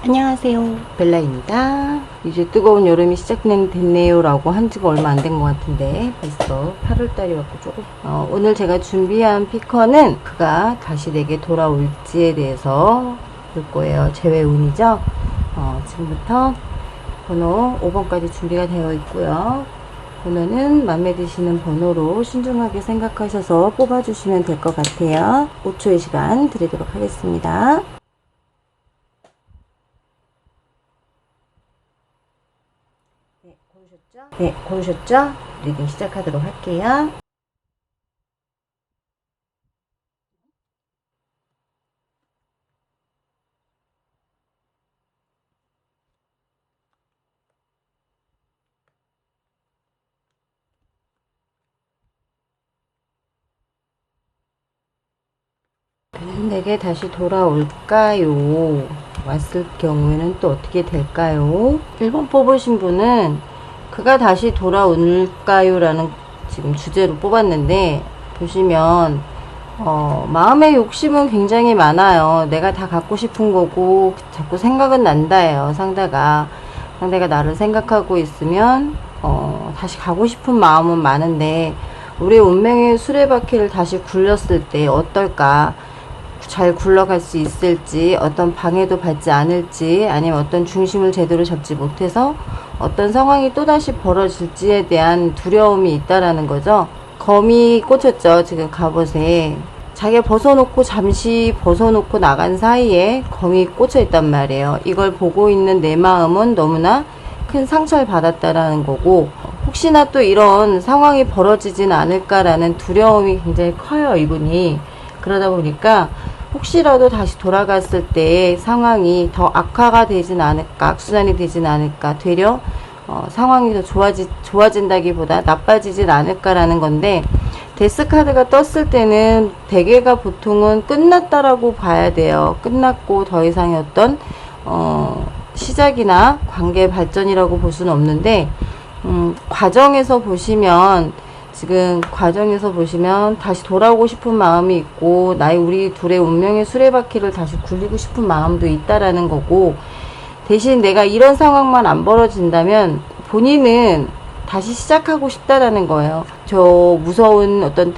안녕하세요, 벨라입니다. 이제 뜨거운 여름이 시작됐네요 라고 한 지가 얼마 안 된 것 같은데 벌써 8월달이 왔고 조금 오늘 제가 준비한 피커는 그가 다시 내게 돌아올지에 대해서 볼 거예요. 제외운이죠. 지금부터 번호 5번까지 준비가 되어 있고요. 번호는 맘에 드시는 번호로 신중하게 생각하셔서 뽑아주시면 될 것 같아요. 5초의 시간 드리도록 하겠습니다. 네, 고르셨죠? 리딩 시작하도록 할게요. 내게 다시 돌아올까요? 왔을 경우에는 또 어떻게 될까요? 1번 뽑으신 분은 그가 다시 돌아올까요? 라는 지금 주제로 뽑았는데, 보시면 마음의 욕심은 굉장히 많아요. 내가 다 갖고 싶은 거고 자꾸 생각은 난다예요. 상대가 나를 생각하고 있으면 다시 가고 싶은 마음은 많은데, 우리의 운명의 수레바퀴를 다시 굴렸을 때 어떨까? 잘 굴러갈 수 있을지, 어떤 방해도 받지 않을지, 아니면 어떤 중심을 제대로 잡지 못해서 어떤 상황이 또다시 벌어질지에 대한 두려움이 있다라는 거죠. 검이 꽂혔죠. 지금 갑옷에. 자기가 잠시 벗어놓고 나간 사이에 검이 꽂혀 있단 말이에요. 이걸 보고 있는 내 마음은 너무나 큰 상처를 받았다라는 거고, 혹시나 또 이런 상황이 벌어지진 않을까라는 두려움이 굉장히 커요, 이분이. 그러다 보니까 혹시라도 다시 돌아갔을 때 상황이 더 악화가 되진 않을까, 악순환이 되진 않을까, 되려 상황이 더 좋아진다기보다 나빠지진 않을까라는 건데, 데스 카드가 떴을 때는 대개가 보통은 끝났다라고 봐야 돼요. 끝났고 더 이상의 어떤 시작이나 관계 발전이라고 볼 수는 없는데, 과정에서 보시면 다시 돌아오고 싶은 마음이 있고, 우리 둘의 운명의 수레바퀴를 다시 굴리고 싶은 마음도 있다라는 거고, 대신 내가 이런 상황만 안 벌어진다면 본인은 다시 시작하고 싶다라는 거예요. 저 무서운 어떤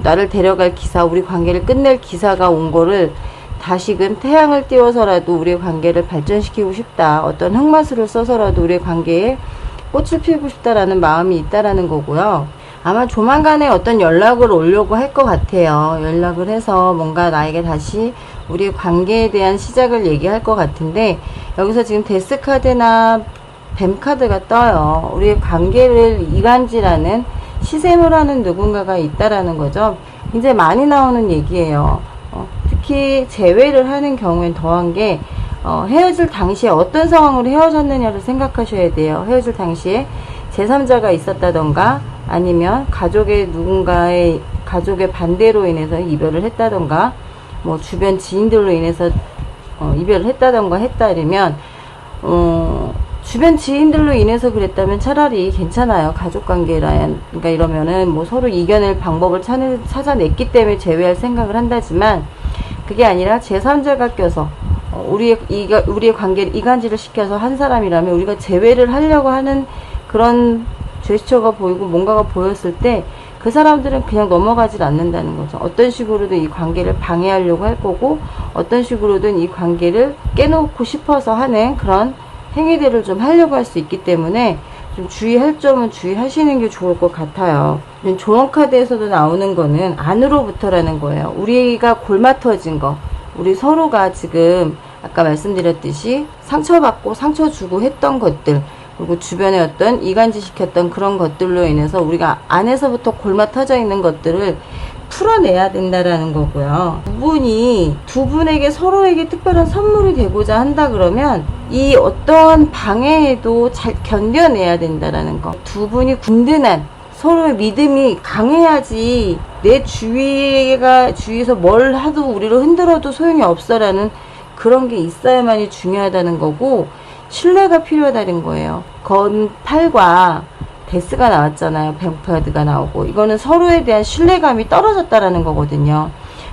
나를 데려갈 기사, 우리 관계를 끝낼 기사가 온 거를 다시금 태양을 띄워서라도 우리의 관계를 발전시키고 싶다. 어떤 흑마술을 써서라도 우리의 관계에 꽃을 피우고 싶다라는 마음이 있다라는 거고요. 아마 조만간에 어떤 연락을 오려고 할 것 같아요. 연락을 해서 뭔가 나에게 다시 우리의 관계에 대한 시작을 얘기할 것 같은데, 여기서 지금 데스 카드나 뱀 카드가 떠요. 우리의 관계를 이간질하는, 시샘을 하는 누군가가 있다라는 거죠. 굉장히 많이 나오는 얘기예요. 특히 재회를 하는 경우엔 더한 게, 헤어질 당시에 어떤 상황으로 헤어졌느냐를 생각하셔야 돼요. 헤어질 당시에 제3자가 있었다던가, 아니면 가족의 반대로 인해서 이별을 했다던가, 뭐 주변 지인들로 인해서 이별을 했다던가 했다면, 주변 지인들로 인해서 그랬다면 차라리 괜찮아요. 가족관계라니까 이러면은 뭐 서로 이겨낼 방법을 찾아냈기 때문에 재회할 생각을 한다지만, 그게 아니라 제3자가 껴서 우리의 관계를 이간질을 시켜서 한 사람이라면, 우리가 재회를 하려고 하는 그런 제스처가 보이고 뭔가가 보였을 때 그 사람들은 그냥 넘어가질 않는다는 거죠. 어떤 식으로든 이 관계를 방해하려고 할 거고, 어떤 식으로든 이 관계를 깨놓고 싶어서 하는 그런 행위들을 좀 하려고 할 수 있기 때문에, 좀 주의할 점은 주의하시는 게 좋을 것 같아요. 조언 카드에서도 나오는 거는 안으로부터라는 거예요. 우리가 골마 터진 거, 우리 서로가 지금 아까 말씀드렸듯이 상처받고 상처 주고 했던 것들, 그리고 주변에 어떤 이간질 시켰던 그런 것들로 인해서 우리가 안에서부터 골마 터져 있는 것들을 풀어내야 된다라는 거고요. 두 분에게 서로에게 특별한 선물이 되고자 한다 그러면 이 어떠한 방해에도 잘 견뎌내야 된다라는 거. 두 분이 든든한, 서로의 믿음이 강해야지 내 주위에서 뭘 하도 우리를 흔들어도 소용이 없어라는 그런 게 있어야만이 중요하다는 거고, 신뢰가 필요하다는 거예요. 건팔과 데스가 나왔잖아요. 뱀카드가 나오고, 이거는 서로에 대한 신뢰감이 떨어졌다라는 거거든요.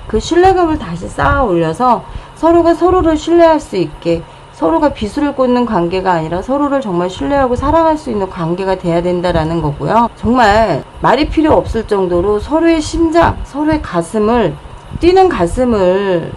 그 신뢰감을 다시 쌓아 올려서 서로가 서로를 신뢰할 수 있게, 서로가 비수를 꽂는 관계가 아니라 서로를 정말 신뢰하고 사랑할 수 있는 관계가 돼야 된다라는 거고요. 정말 말이 필요 없을 정도로 서로의 심장, 서로의 가슴을, 뛰는 가슴을,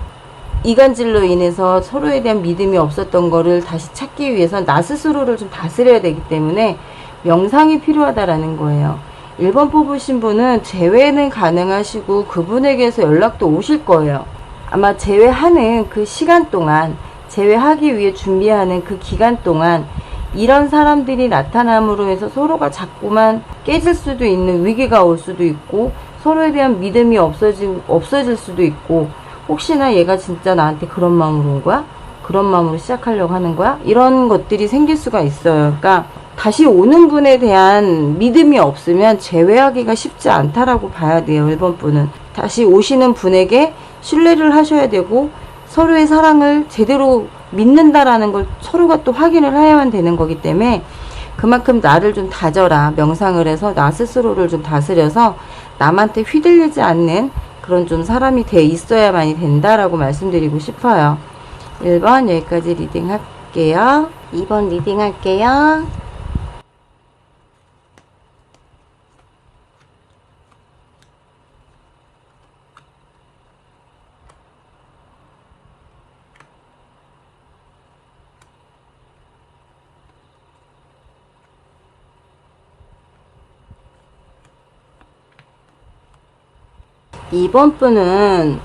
이간질로 인해서 서로에 대한 믿음이 없었던 거를 다시 찾기 위해서 나 스스로를 좀 다스려야 되기 때문에 명상이 필요하다라는 거예요. 1번 뽑으신 분은 재회는 가능하시고 그분에게서 연락도 오실 거예요. 아마 재회하는 그 시간 동안, 재회하기 위해 준비하는 그 기간 동안 이런 사람들이 나타남으로 해서 서로가 자꾸만 깨질 수도 있는 위기가 올 수도 있고, 서로에 대한 믿음이 없어질 수도 있고, 혹시나 얘가 진짜 나한테 그런 마음으로 온 거야? 그런 마음으로 시작하려고 하는 거야? 이런 것들이 생길 수가 있어요. 그러니까 다시 오는 분에 대한 믿음이 없으면 재회하기가 쉽지 않다라고 봐야 돼요. 1번 분은 다시 오시는 분에게 신뢰를 하셔야 되고, 서로의 사랑을 제대로 믿는다라는 걸 서로가 또 확인을 해야만 되는 거기 때문에, 그만큼 나를 좀 다져라. 명상을 해서 나 스스로를 좀 다스려서 남한테 휘둘리지 않는 그런 좀 사람이 돼 있어야만이 된다라고 말씀드리고 싶어요. 1번 여기까지 리딩 할게요. 2번 리딩 할게요. 2번 분은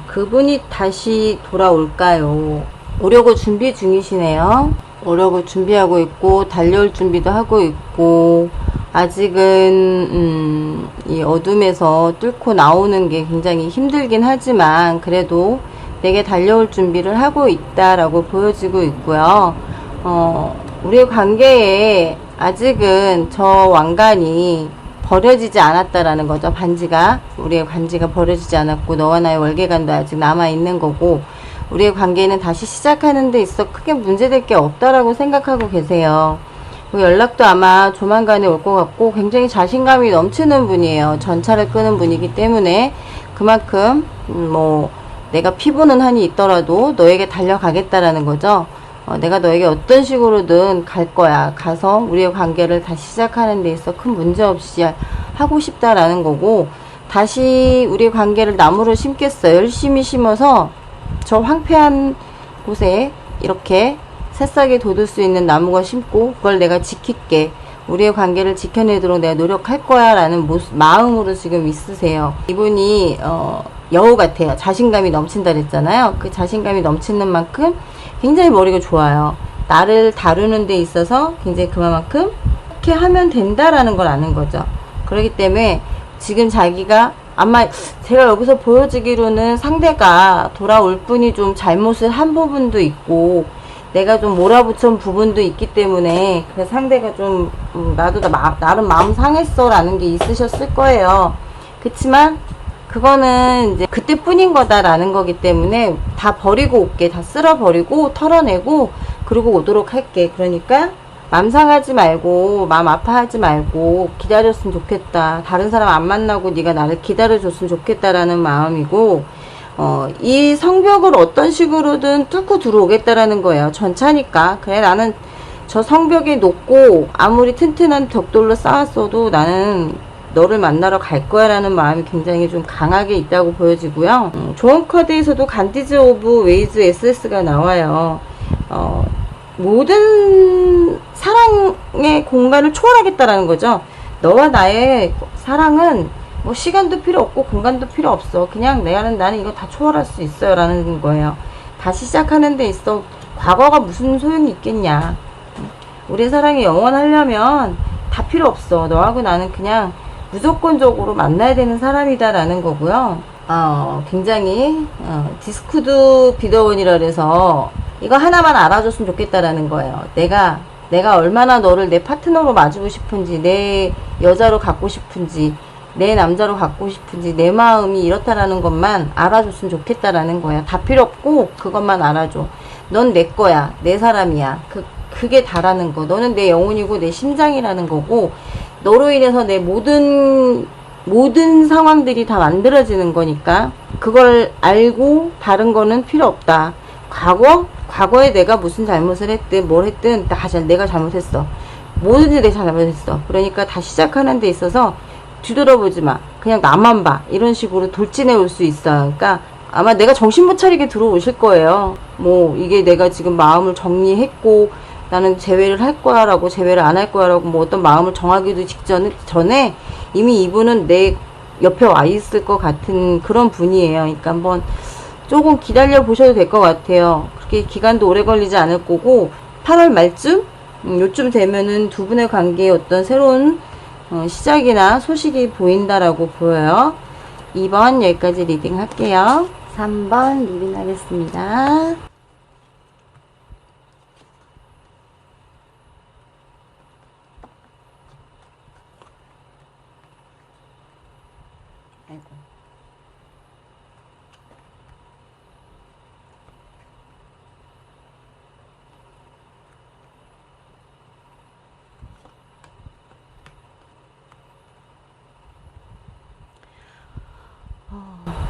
그분이 다시 돌아올까요? 오려고 준비 중이시네요. 오려고 준비하고 있고, 달려올 준비도 하고 있고, 아직은 이 어둠에서 뚫고 나오는 게 굉장히 힘들긴 하지만 그래도 내게 달려올 준비를 하고 있다라고 보여지고 있고요. 우리의 관계에 아직은 저 왕관이 버려지지 않았다라는 거죠. 반지가, 우리의 반지가 버려지지 않았고, 너와 나의 월계관도 아직 남아있는 거고, 우리의 관계는 다시 시작하는 데 있어 크게 문제될 게 없다라고 생각하고 계세요. 연락도 아마 조만간에 올 것 같고, 굉장히 자신감이 넘치는 분이에요. 전차를 끄는 분이기 때문에 그만큼 내가 피부는 한이 있더라도 너에게 달려가겠다라는 거죠. 내가 너에게 어떤 식으로든 갈 거야. 가서 우리의 관계를 다시 시작하는 데 있어 큰 문제 없이 하고 싶다라는 거고, 다시 우리의 관계를 나무를 심겠어요. 열심히 심어서 저 황폐한 곳에 이렇게 새싹이 돋을 수 있는 나무가 심고, 그걸 내가 지킬게. 우리의 관계를 지켜내도록 내가 노력할 거야 라는 마음으로 지금 있으세요. 이분이 여우 같아요. 자신감이 넘친다 그랬잖아요. 그 자신감이 넘치는 만큼 굉장히 머리가 좋아요. 나를 다루는 데 있어서 굉장히 그만큼 이렇게 하면 된다라는 걸 아는 거죠. 그렇기 때문에 지금 자기가 아마 제가 여기서 보여지기로는 상대가 돌아올 분이 좀 잘못을 한 부분도 있고, 내가 좀 몰아붙인 부분도 있기 때문에 그래서 상대가 좀 나도 나름 마음 상했어 라는 게 있으셨을 거예요. 그치만 그거는 이제 그때뿐인 거다라는 거기 때문에 다 버리고 올게. 다 쓸어버리고 털어내고 그러고 오도록 할게. 그러니까 맘 상하지 말고 마음 아파하지 말고 기다렸으면 좋겠다. 다른 사람 안 만나고 네가 나를 기다려줬으면 좋겠다라는 마음이고, 이 성벽을 어떤 식으로든 뚫고 들어오겠다라는 거예요. 전차니까. 그래, 나는 저 성벽에 놓고 아무리 튼튼한 벽돌로 쌓았어도 나는 너를 만나러 갈 거야 라는 마음이 굉장히 좀 강하게 있다고 보여지고요. 조언 카드에서도 간디즈 오브 웨이즈 SS가 나와요. 모든 사랑의 공간을 초월하겠다라는 거죠. 너와 나의 사랑은 뭐 시간도 필요 없고 공간도 필요 없어. 그냥 나는 이거 다 초월할 수 있어요 라는 거예요. 다시 시작하는 데 있어 과거가 무슨 소용이 있겠냐. 우리 사랑이 영원하려면 다 필요 없어. 너하고 나는 그냥 무조건적으로 만나야 되는 사람이다 라는 거고요. 굉장히 디스쿠드 비더원이라 그래서 이거 하나만 알아줬으면 좋겠다라는 거예요. 내가 얼마나 너를 내 파트너로 맞주고 싶은지, 내 여자로 갖고 싶은지, 내 남자로 갖고 싶은지, 내 마음이 이렇다라는 것만 알아줬으면 좋겠다라는 거야. 다 필요 없고 그것만 알아줘. 넌 내 거야. 내 사람이야. 그게 다라는 거. 너는 내 영혼이고 내 심장이라는 거고, 너로 인해서 내 모든 모든 상황들이 다 만들어지는 거니까 그걸 알고 다른 거는 필요 없다. 과거에 내가 무슨 잘못을 했든 뭘 했든 내가 잘못했어. 뭐든지 내가 잘못했어. 그러니까 다시 시작하는 데 있어서 뒤돌아보지 마. 그냥 나만 봐. 이런 식으로 돌진해 올 수 있어요. 그러니까 아마 내가 정신 못 차리게 들어오실 거예요. 뭐 이게 내가 지금 마음을 정리했고 나는 재회를 할 거야 라고 재회를 안 할 거야 라고 뭐 어떤 마음을 정하기도 전에 이미 이분은 내 옆에 와 있을 것 같은 그런 분이에요. 그러니까 한번 조금 기다려 보셔도 될 것 같아요. 그렇게 기간도 오래 걸리지 않을 거고 8월 말쯤 요쯤 되면은 두 분의 관계에 어떤 새로운 시작이나 소식이 보인다라고 보여요. 2번 여기까지 리딩 할게요. 3번 리딩 하겠습니다. 아이고.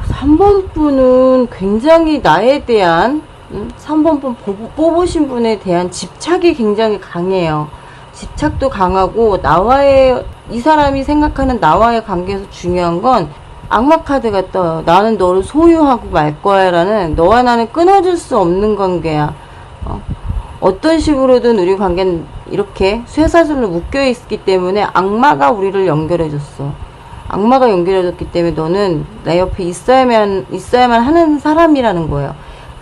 3번 분은 굉장히 나에 대한 3번 분 뽑으신 분에 대한 집착이 굉장히 강해요. 집착도 강하고 이 사람이 생각하는 나와의 관계에서 중요한 건 악마 카드가 떠요. 나는 너를 소유하고 말 거야 라는 너와 나는 끊어질 수 없는 관계야. 어떤 식으로든 우리 관계는 이렇게 쇠사슬로 묶여 있기 때문에 악마가 우리를 연결해 줬어. 악마가 연결해줬기 때문에 너는 내 옆에 있어야만 하는 사람이라는 거예요.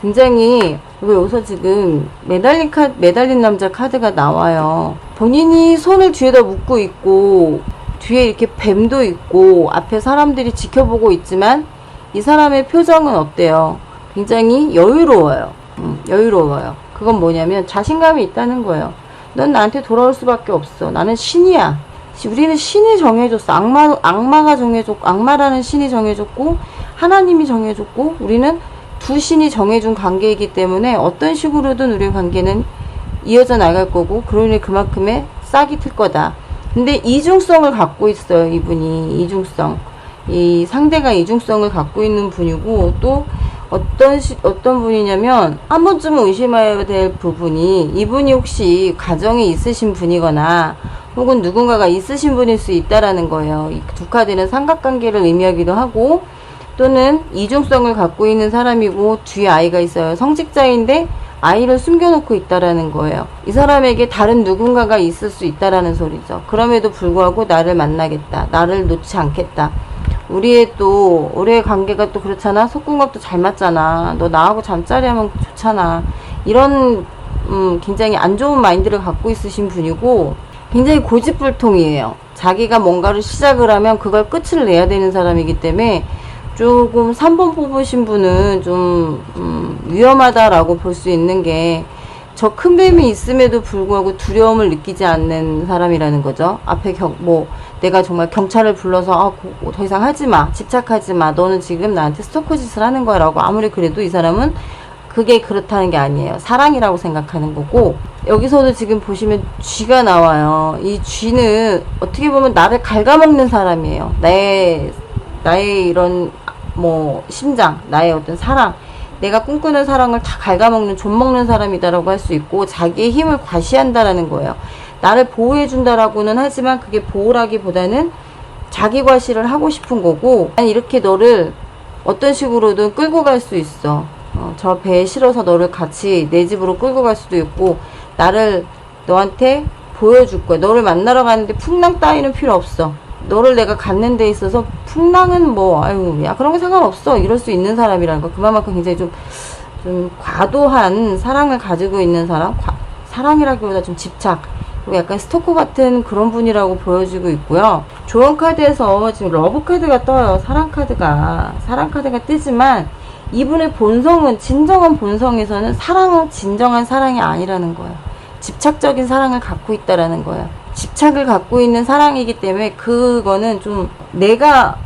굉장히 여기서 지금 매달린 남자 카드가 나와요. 본인이 손을 뒤에다 묶고 있고 뒤에 이렇게 뱀도 있고 앞에 사람들이 지켜보고 있지만 이 사람의 표정은 어때요? 굉장히 여유로워요. 여유로워요. 그건 뭐냐면 자신감이 있다는 거예요. 넌 나한테 돌아올 수밖에 없어. 나는 신이야. 우리는 신이 정해줬어. 악마가 정해줬고, 악마라는 신이 정해줬고, 하나님이 정해줬고, 우리는 두 신이 정해준 관계이기 때문에 어떤 식으로든 우리 관계는 이어져 나갈 거고, 그러니 그만큼의 싹이 틀 거다. 근데 이중성을 갖고 있어요, 이분이. 이중성. 이 상대가 이중성을 갖고 있는 분이고, 또 어떤 분이냐면, 한 번쯤은 의심해야 될 부분이, 이분이 혹시 가정에 있으신 분이거나, 혹은 누군가가 있으신 분일 수 있다라는 거예요. 이 두 카드는 삼각관계를 의미하기도 하고 또는 이중성을 갖고 있는 사람이고 뒤에 아이가 있어요. 성직자인데 아이를 숨겨놓고 있다라는 거예요. 이 사람에게 다른 누군가가 있을 수 있다라는 소리죠. 그럼에도 불구하고 나를 만나겠다. 나를 놓지 않겠다. 우리의 관계가 또 그렇잖아. 속궁합도 잘 맞잖아. 너 나하고 잠자리 하면 좋잖아. 이런 굉장히 안 좋은 마인드를 갖고 있으신 분이고 굉장히 고집불통이에요. 자기가 뭔가를 시작을 하면 그걸 끝을 내야 되는 사람이기 때문에 조금 3번 뽑으신 분은 좀 위험하다라고 볼 수 있는 게 저 큰 뱀이 있음에도 불구하고 두려움을 느끼지 않는 사람이라는 거죠. 앞에 내가 정말 경찰을 불러서 더 이상 하지 마, 집착하지 마, 너는 지금 나한테 스토커 짓을 하는 거야 라고 아무리 그래도 이 사람은 그게 그렇다는 게 아니에요. 사랑이라고 생각하는 거고 여기서도 지금 보시면 쥐가 나와요. 이 쥐는 어떻게 보면 나를 갉아먹는 사람이에요. 나의 이런 심장, 나의 어떤 사랑, 내가 꿈꾸는 사랑을 다 갉아먹는 좀먹는 사람이다라고 할 수 있고 자기의 힘을 과시한다라는 거예요. 나를 보호해준다라고는 하지만 그게 보호라기보다는 자기 과시를 하고 싶은 거고 난 이렇게 너를 어떤 식으로든 끌고 갈 수 있어. 저 배에 실어서 너를 같이 내 집으로 끌고 갈 수도 있고 나를 너한테 보여줄 거야. 너를 만나러 가는데 풍랑 따위는 필요 없어. 너를 내가 갖는 데 있어서 풍랑은 그런 거 상관없어. 이럴 수 있는 사람이라는 거. 그만큼 굉장히 좀 과도한 사랑을 가지고 있는 사람. 사랑이라기보다 좀 집착. 그리고 약간 스토커 같은 그런 분이라고 보여지고 있고요. 조언 카드에서 지금 러브 카드가 떠요. 사랑 카드가 뜨지만 이분의 본성은 진정한 본성에서는 사랑은 진정한 사랑이 아니라는 거예요. 집착적인 사랑을 갖고 있다라는 거예요. 집착을 갖고 있는 사랑이기 때문에 그거는 좀 내가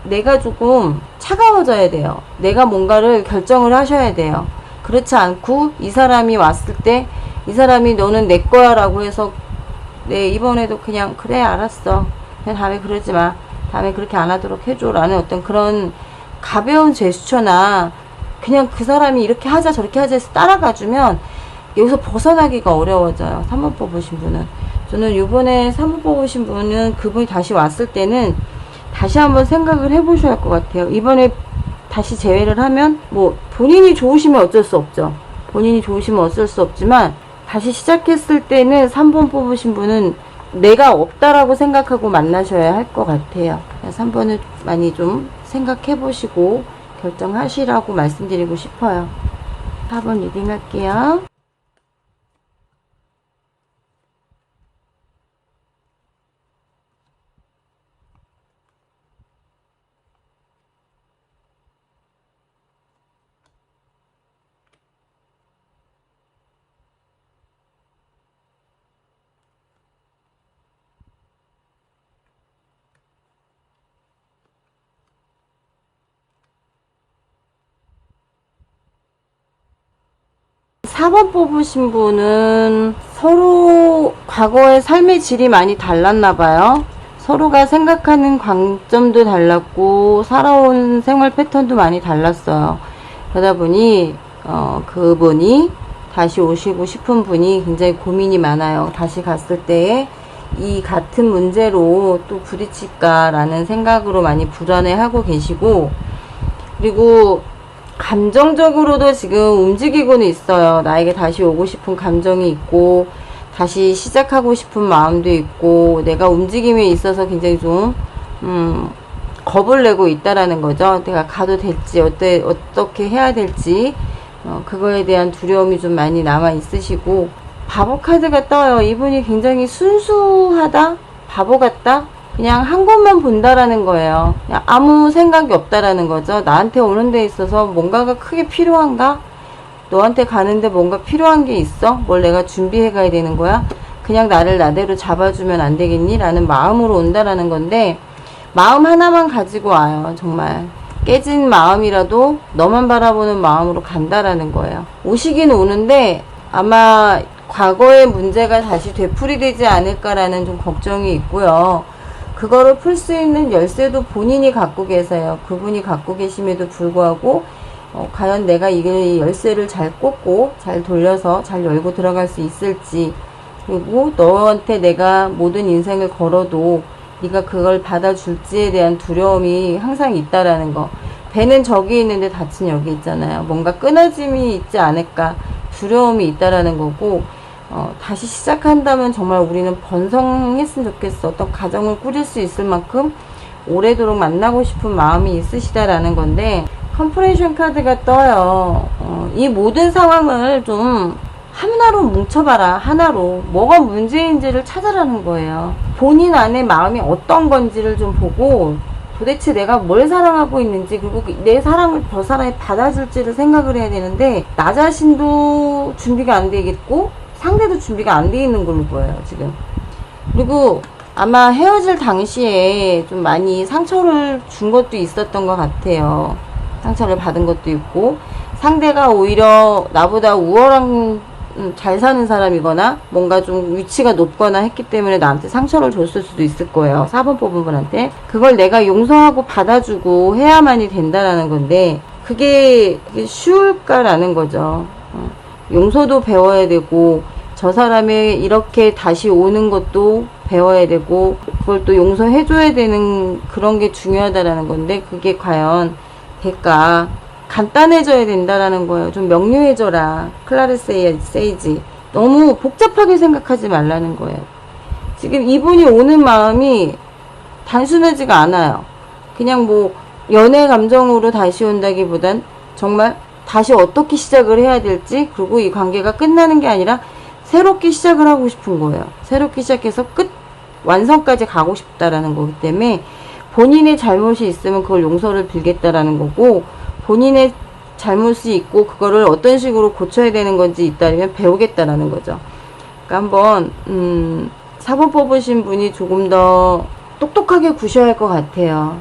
조금 차가워져야 돼요. 내가 뭔가를 결정을 하셔야 돼요. 그렇지 않고 이 사람이 왔을 때 이 사람이 너는 내 거야 라고 해서 이번에도 그냥 그래 알았어. 그냥 다음에 그러지 마. 다음에 그렇게 안 하도록 해줘 라는 어떤 그런 가벼운 제스처나 그냥 그 사람이 이렇게 하자 저렇게 하자 해서 따라가주면 여기서 벗어나기가 어려워져요. 3번 뽑으신 분은. 저는 요번에 3번 뽑으신 분은 그분이 다시 왔을 때는 다시 한번 생각을 해보셔야 할 것 같아요. 이번에 다시 재회를 하면 뭐 본인이 좋으시면 어쩔 수 없죠. 본인이 좋으시면 어쩔 수 없지만 다시 시작했을 때는 3번 뽑으신 분은 내가 없다라고 생각하고 만나셔야 할 것 같아요. 3번을 많이 좀 생각해 보시고 결정하시라고 말씀드리고 싶어요. 4번 리딩 할게요. 4번 뽑으신 분은 서로 과거의 삶의 질이 많이 달랐나 봐요. 서로가 생각하는 관점도 달랐고 살아온 생활 패턴도 많이 달랐어요. 그러다 보니 그분이 다시 오시고 싶은 분이 굉장히 고민이 많아요. 다시 갔을 때에 이 같은 문제로 또 부딪힐까라는 생각으로 많이 불안해하고 계시고, 그리고 감정적으로도 지금 움직이고는 있어요. 나에게 다시 오고 싶은 감정이 있고 다시 시작하고 싶은 마음도 있고 내가 움직임에 있어서 굉장히 좀 겁을 내고 있다라는 거죠. 내가 가도 될지 어떻게 해야 될지 그거에 대한 두려움이 좀 많이 남아 있으시고, 바보 카드가 떠요. 이분이 굉장히 순수하다? 바보 같다? 그냥 한 곳만 본다라는 거예요. 그냥 아무 생각이 없다라는 거죠. 나한테 오는 데 있어서 뭔가가 크게 필요한가? 너한테 가는데 뭔가 필요한 게 있어? 뭘 내가 준비해 가야 되는 거야? 그냥 나를 나대로 잡아주면 안 되겠니? 라는 마음으로 온다라는 건데, 마음 하나만 가지고 와요. 정말 깨진 마음이라도 너만 바라보는 마음으로 간다라는 거예요. 오시긴 오는데 아마 과거의 문제가 다시 되풀이되지 않을까라는 좀 걱정이 있고요. 그거를 풀 수 있는 열쇠도 본인이 갖고 계세요. 그분이 갖고 계심에도 불구하고 과연 내가 이 열쇠를 잘 꽂고 잘 돌려서 잘 열고 들어갈 수 있을지, 그리고 너한테 내가 모든 인생을 걸어도 네가 그걸 받아줄지에 대한 두려움이 항상 있다라는 거. 배는 저기 있는데 닫힌 여기 있잖아요. 뭔가 끊어짐이 있지 않을까 두려움이 있다라는 거고, 다시 시작한다면 정말 우리는 번성했으면 좋겠어. 어떤 가정을 꾸릴 수 있을 만큼 오래도록 만나고 싶은 마음이 있으시다라는 건데, 컴프레이션 카드가 떠요. 이 모든 상황을 좀 하나로 뭉쳐봐라. 하나로 뭐가 문제인지를 찾아라는 거예요. 본인 안에 마음이 어떤 건지를 좀 보고 도대체 내가 뭘 사랑하고 있는지, 그리고 내 사랑을 저 사람이 받아줄지를 생각을 해야 되는데, 나 자신도 준비가 안 되겠고 상대도 준비가 안 돼 있는 걸로 보여요 지금. 그리고 아마 헤어질 당시에 좀 많이 상처를 준 것도 있었던 것 같아요. 상처를 받은 것도 있고, 상대가 오히려 나보다 우월한 잘 사는 사람이거나 뭔가 좀 위치가 높거나 했기 때문에 나한테 상처를 줬을 수도 있을 거예요. 4번 뽑은 분한테. 그걸 내가 용서하고 받아주고 해야만이 된다라는 건데, 그게 쉬울까라는 거죠. 용서도 배워야 되고 저 사람의 이렇게 다시 오는 것도 배워야 되고 그걸 또 용서해줘야 되는 그런 게 중요하다라는 건데, 그게 과연 될까? 간단해져야 된다라는 거예요. 좀 명료해져라. 클라레스 세이지. 너무 복잡하게 생각하지 말라는 거예요. 지금 이분이 오는 마음이 단순하지가 않아요. 그냥 뭐 연애 감정으로 다시 온다기보단 정말 다시 어떻게 시작을 해야 될지, 그리고 이 관계가 끝나는 게 아니라 새롭게 시작을 하고 싶은 거예요. 새롭게 시작해서 완성까지 가고 싶다라는 거기 때문에 본인의 잘못이 있으면 그걸 용서를 빌겠다라는 거고, 본인의 잘못이 있고 그거를 어떤 식으로 고쳐야 되는 건지 있다면 배우겠다라는 거죠. 그러니까 한번 4번 뽑으신 분이 조금 더 똑똑하게 구셔야 할 것 같아요.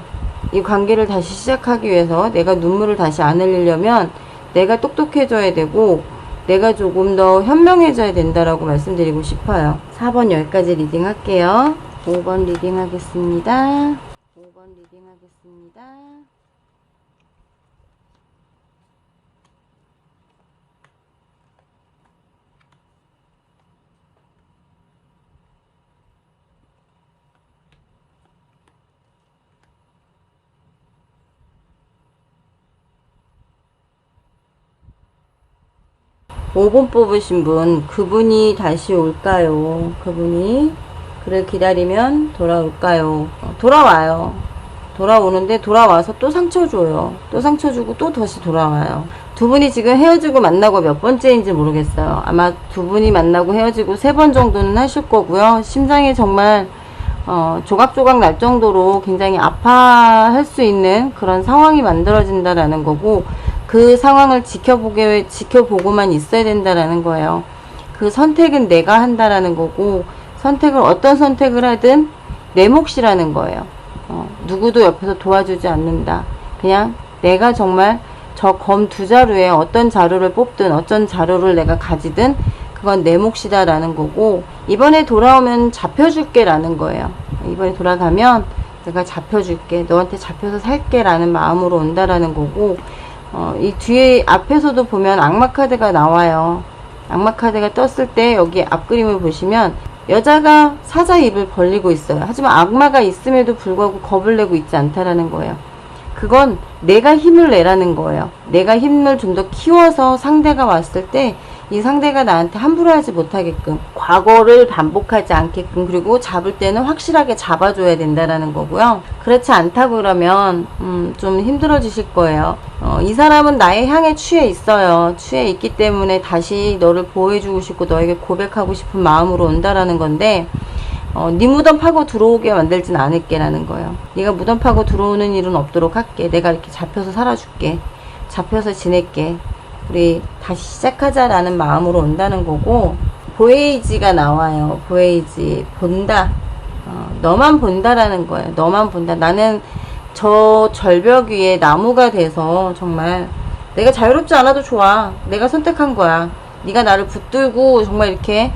이 관계를 다시 시작하기 위해서 내가 눈물을 다시 안 흘리려면 내가 똑똑해져야 되고 내가 조금 더 현명해져야 된다라고 말씀드리고 싶어요. 4번 여기까지 리딩 할게요. 5번 리딩 하겠습니다. 5번 확인하겠습니다. 오 번 뽑으신 분, 그분이 다시 올까요? 그분이 그를 기다리면 돌아올까요? 돌아와요. 돌아오는데 돌아와서 또 상처 줘요. 또 상처 주고 또 다시 돌아와요. 두 분이 지금 헤어지고 만나고 몇 번째인지 모르겠어요. 아마 두 분이 만나고 헤어지고 3번 정도는 하실 거고요. 심장이 정말 조각조각 날 정도로 굉장히 아파할 수 있는 그런 상황이 만들어진다라는 거고, 그 상황을 지켜보고만 있어야 된다라는 거예요. 그 선택은 내가 한다라는 거고, 어떤 선택을 하든 내 몫이라는 거예요. 누구도 옆에서 도와주지 않는다. 그냥 내가 정말 저 검 2자루에 어떤 자루를 뽑든 어떤 자루를 내가 가지든 그건 내 몫이다 라는 거고, 이번에 돌아오면 잡혀줄게 라는 거예요. 이번에 돌아가면 내가 잡혀줄게, 너한테 잡혀서 살게 라는 마음으로 온다라는 거고, 이 뒤에 앞에서도 보면 악마 카드가 나와요. 악마 카드가 떴을 때 여기 앞그림을 보시면 여자가 사자 입을 벌리고 있어요. 하지만 악마가 있음에도 불구하고 겁을 내고 있지 않다라는 거예요. 그건 내가 힘을 내라는 거예요. 내가 힘을 좀 더 키워서 상대가 왔을 때 이 상대가 나한테 함부로 하지 못하게끔, 과거를 반복하지 않게끔, 그리고 잡을 때는 확실하게 잡아줘야 된다라는 거고요. 그렇지 않다고 그러면 좀 힘들어지실 거예요. 이 사람은 나의 향에 취해 있어요. 취해 있기 때문에 다시 너를 보호해주고 싶고 너에게 고백하고 싶은 마음으로 온다라는 건데, 네 무덤 파고 들어오게 만들진 않을게 라는 거예요. 네가 무덤 파고 들어오는 일은 없도록 할게. 내가 이렇게 잡혀서 살아줄게. 잡혀서 지낼게. 우리 다시 시작하자 라는 마음으로 온다는 거고, 보헤이지가 나와요. 보헤이지. 본다. 너만 본다라는 거예요. 너만 본다. 나는 저 절벽 위에 나무가 돼서 정말 내가 자유롭지 않아도 좋아. 내가 선택한 거야. 네가 나를 붙들고 정말 이렇게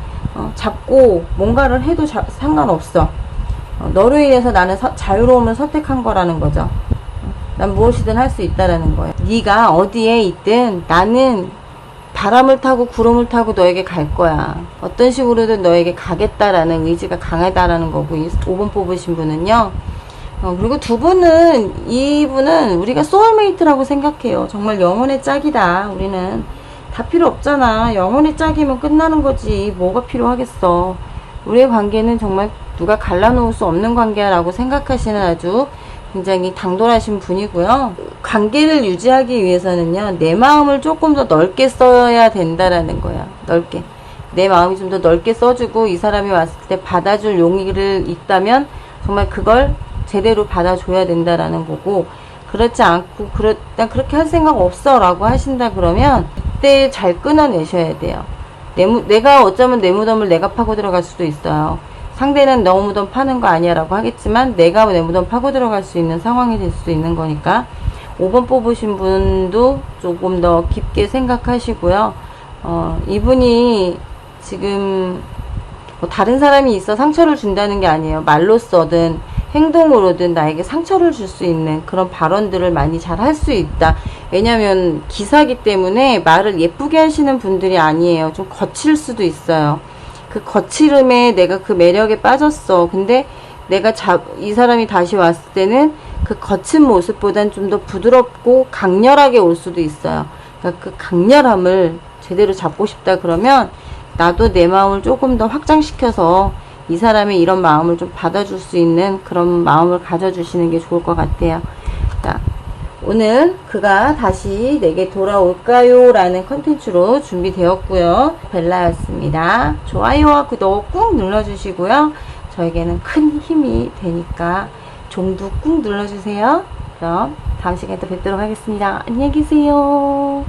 잡고 뭔가를 해도 상관없어. 너로 인해서 나는 자유로움을 선택한 거라는 거죠. 난 무엇이든 할 수 있다라는 거예요. 네가 어디에 있든 나는 바람을 타고 구름을 타고 너에게 갈 거야. 어떤 식으로든 너에게 가겠다라는 의지가 강하다라는 거고, 이 5번 뽑으신 분은요. 그리고 두 분은, 이분은 우리가 소울메이트라고 생각해요. 정말 영혼의 짝이다. 우리는 다 필요 없잖아. 영혼의 짝이면 끝나는 거지. 뭐가 필요하겠어. 우리의 관계는 정말 누가 갈라놓을 수 없는 관계라고 생각하시는 아주 굉장히 당돌하신 분이고요. 관계를 유지하기 위해서는요, 내 마음을 조금 더 넓게 써야 된다라는 거야. 넓게. 내 마음이 좀 더 넓게 써주고, 이 사람이 왔을 때 받아줄 용기를 있다면 정말 그걸 제대로 받아줘야 된다라는 거고, 그렇지 않고 난 그렇게 할 생각 없어 라고 하신다 그러면 이때 잘 끊어내셔야 돼요. 내가 어쩌면 내 무덤을 내가 파고 들어갈 수도 있어요. 상대는 너 무덤 파는 거 아니야 라고 하겠지만 내가 내 무덤 파고 들어갈 수 있는 상황이 될 수도 있는 거니까 5번 뽑으신 분도 조금 더 깊게 생각하시고요. 이분이 지금 뭐 다른 사람이 있어 상처를 준다는 게 아니에요. 말로써든 행동으로든 나에게 상처를 줄 수 있는 그런 발언들을 많이 잘 할 수 있다. 왜냐면 기사기 때문에 말을 예쁘게 하시는 분들이 아니에요. 좀 거칠 수도 있어요. 그 거칠음에 내가 그 매력에 빠졌어. 근데 내가 이 사람이 다시 왔을 때는 그 거친 모습보단 좀 더 부드럽고 강렬하게 올 수도 있어요. 그러니까 그 강렬함을 제대로 잡고 싶다 그러면 나도 내 마음을 조금 더 확장시켜서 이 사람의 이런 마음을 좀 받아줄 수 있는 그런 마음을 가져주시는 게 좋을 것 같아요. 자, 오늘 그가 다시 내게 돌아올까요? 라는 컨텐츠로 준비되었고요. 벨라였습니다. 좋아요와 구독 꾹 눌러주시고요. 저에게는 큰 힘이 되니까 종도 꾹 눌러주세요. 그럼 다음 시간에 또 뵙도록 하겠습니다. 안녕히 계세요.